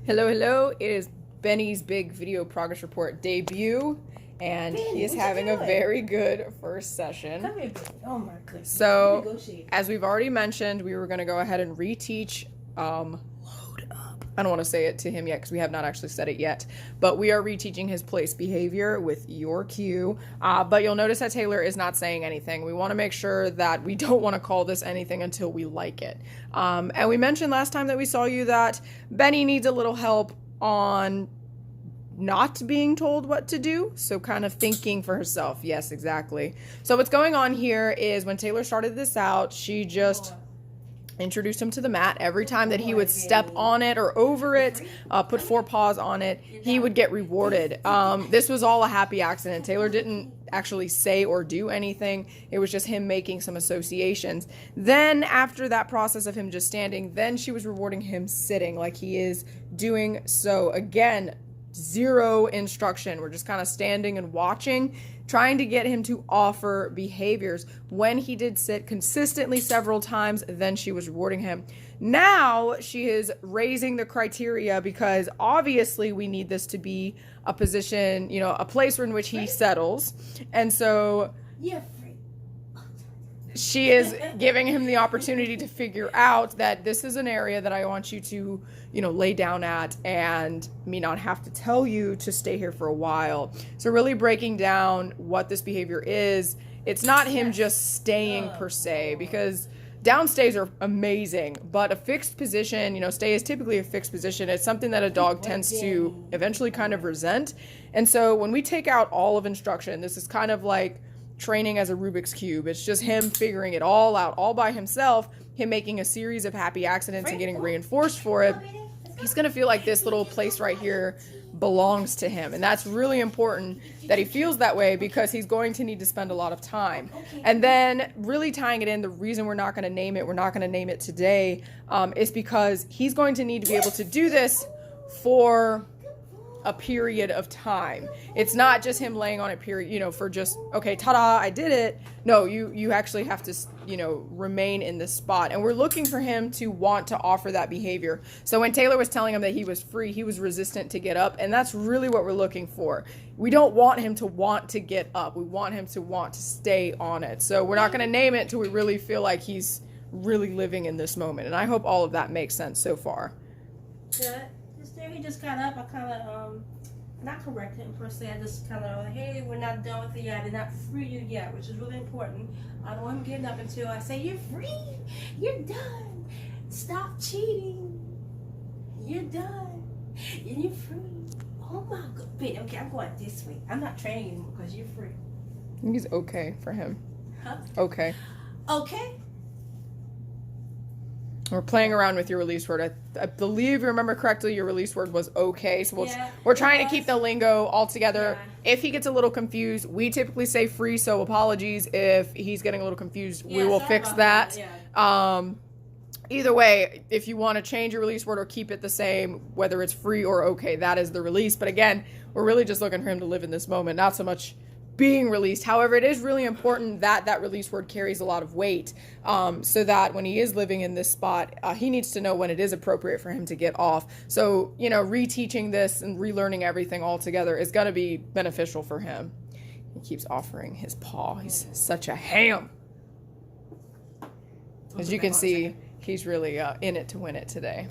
Hello, hello. It is Benny's big video progress report debut, and Benny, he is what you having a doing? very good first session. Come here, Benny. Oh my goodness. So, as we've already mentioned, we were going to go ahead and reteach load up. I don't want to say it to him yet because we have not actually said it yet, but we are reteaching his place behavior with your cue. But you'll notice that Taylor is not saying anything. We want to make sure that we don't want to call this anything until we like it. And we mentioned last time that we saw you that Benny needs a little help on not being told what to do, so kind of thinking for herself. Yes, exactly. So what's going on here is when Taylor started this out, she just introduced him to the mat. Every time that he would step on it or over it, put 4 paws on it, he would get rewarded. This was all a happy accident. Taylor didn't actually say or do anything. It was just him making some associations. Then after that process of him just standing, then she was rewarding him sitting like he is doing so. Again, zero instruction. We're just kind of standing and watching, trying to get him to offer behaviors. When he did sit consistently several times, then she was rewarding him. Now she is raising the criteria because obviously we need this to be a position, you know, a place in which he settles. And so she is giving him the opportunity to figure out that this is an area that I want you to, you know, lay down at and me not have to tell you to stay here for a while. So really breaking down what this behavior is. It's not him just staying per se, because downstays are amazing, but a fixed position, you know, stay is typically a fixed position. It's something that a dog tends to eventually kind of resent. And so when we take out all of instruction, this is kind of like training as a Rubik's Cube. It's just him figuring it all out all by himself, him making a series of happy accidents and getting reinforced for it. He's going to feel like this little place right here belongs to him. And that's really important that he feels that way, because he's going to need to spend a lot of time. And then really tying it in, the reason we're not going to name it today, is because he's going to need to be able to do this for a period of time. It's not just him laying on it period, you know, for just, okay, ta-da, I did it. No, you actually have to, you know, remain in this spot. And we're looking for him to want to offer that behavior. So when Taylor was telling him that he was free, he was resistant to get up. And that's really what we're looking for. We don't want him to want to get up. We want him to want to stay on it. So we're not going to name it until we really feel like he's really living in this moment. And I hope all of that makes sense so far. Yeah. There he just got up. I kind of not corrected him per se. I just kind of, hey, we're not done with it yet. I did not free you yet, which is really important. I don't want him getting up until I say, you're free, you're done, stop cheating, you're done, and you're free. Oh my god, babe, okay, I'm going this way. I'm not training anymore because you're free. I think he's okay for him. Huh? Okay. Okay. We're playing around with your release word. I believe, you remember correctly, your release word was okay. So we're trying to keep the lingo all together. Yeah. If he gets a little confused, we typically say free, so apologies if he's getting a little confused. Yeah, we will fix that. Yeah. Either way, if you want to change your release word or keep it the same, whether it's free or okay, that is the release. But again, we're really just looking for him to live in this moment, not so much being released. However, it is really important that that release word carries a lot of weight, so that when he is living in this spot, he needs to know when it is appropriate for him to get off. So, you know, reteaching this and relearning everything all together is going to be beneficial for him. He keeps offering his paw. He's such a ham. As you can see, he's really in it to win it today.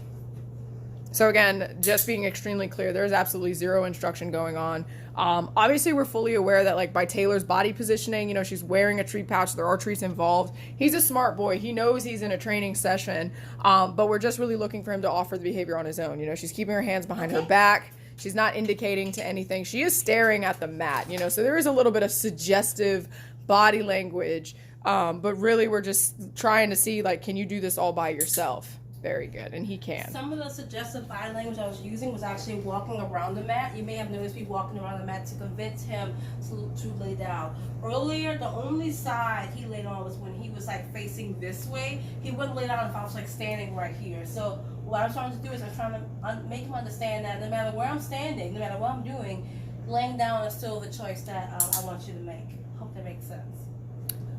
So again, just being extremely clear, there's absolutely zero instruction going on. Obviously, we're fully aware that, like, by Taylor's body positioning, you know, she's wearing a treat pouch. There are treats involved. He's a smart boy. He knows he's in a training session, but we're just really looking for him to offer the behavior on his own. You know, she's keeping her hands behind her back. She's not indicating to anything. She is staring at the mat, you know, so there is a little bit of suggestive body language, but really we're just trying to see, like, can you do this all by yourself? Very good, and he can. Some of the suggestive body language I was using was actually walking around the mat. You may have noticed me walking around the mat to convince him to lay down. Earlier, the only side he laid on was when he was like facing this way. He wouldn't lay down if I was like standing right here. So what I'm trying to do is I'm trying to make him understand that no matter where I'm standing, no matter what I'm doing, laying down is still the choice that I want you to make. Hope that makes sense.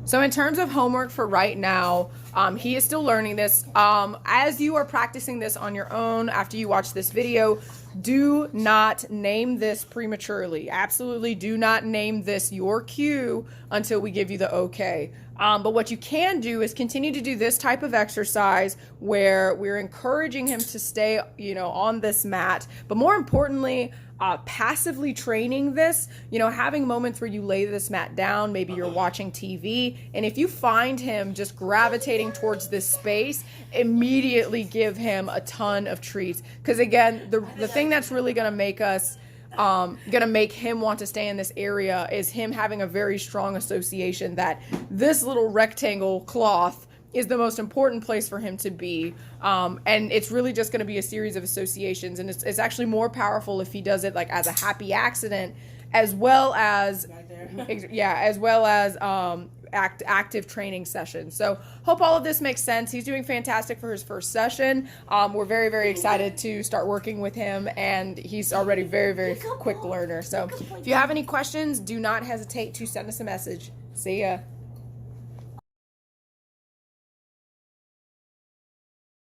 So in terms of homework for right now, he is still learning this. As you are practicing this on your own after you watch this video, do not name this prematurely. Absolutely do not name this your cue until we give you the okay. But what you can do is continue to do this type of exercise where we're encouraging him to stay, on this mat. But more importantly, passively training this, having moments where you lay this mat down, maybe you're watching TV, and if you find him just gravitating towards this space, immediately give him a ton of treats. Because again, the thing that's really going to make us gonna make him want to stay in this area is him having a very strong association that this little rectangle cloth is the most important place for him to be, and it's really just going to be a series of associations, and it's actually more powerful if he does it like as a happy accident, as well as active training sessions. So hope all of this makes sense. He's doing fantastic for his first session. We're very, very excited to start working with him, and he's already very, very quick learner. So if you have any questions, do not hesitate to send us a message. See ya.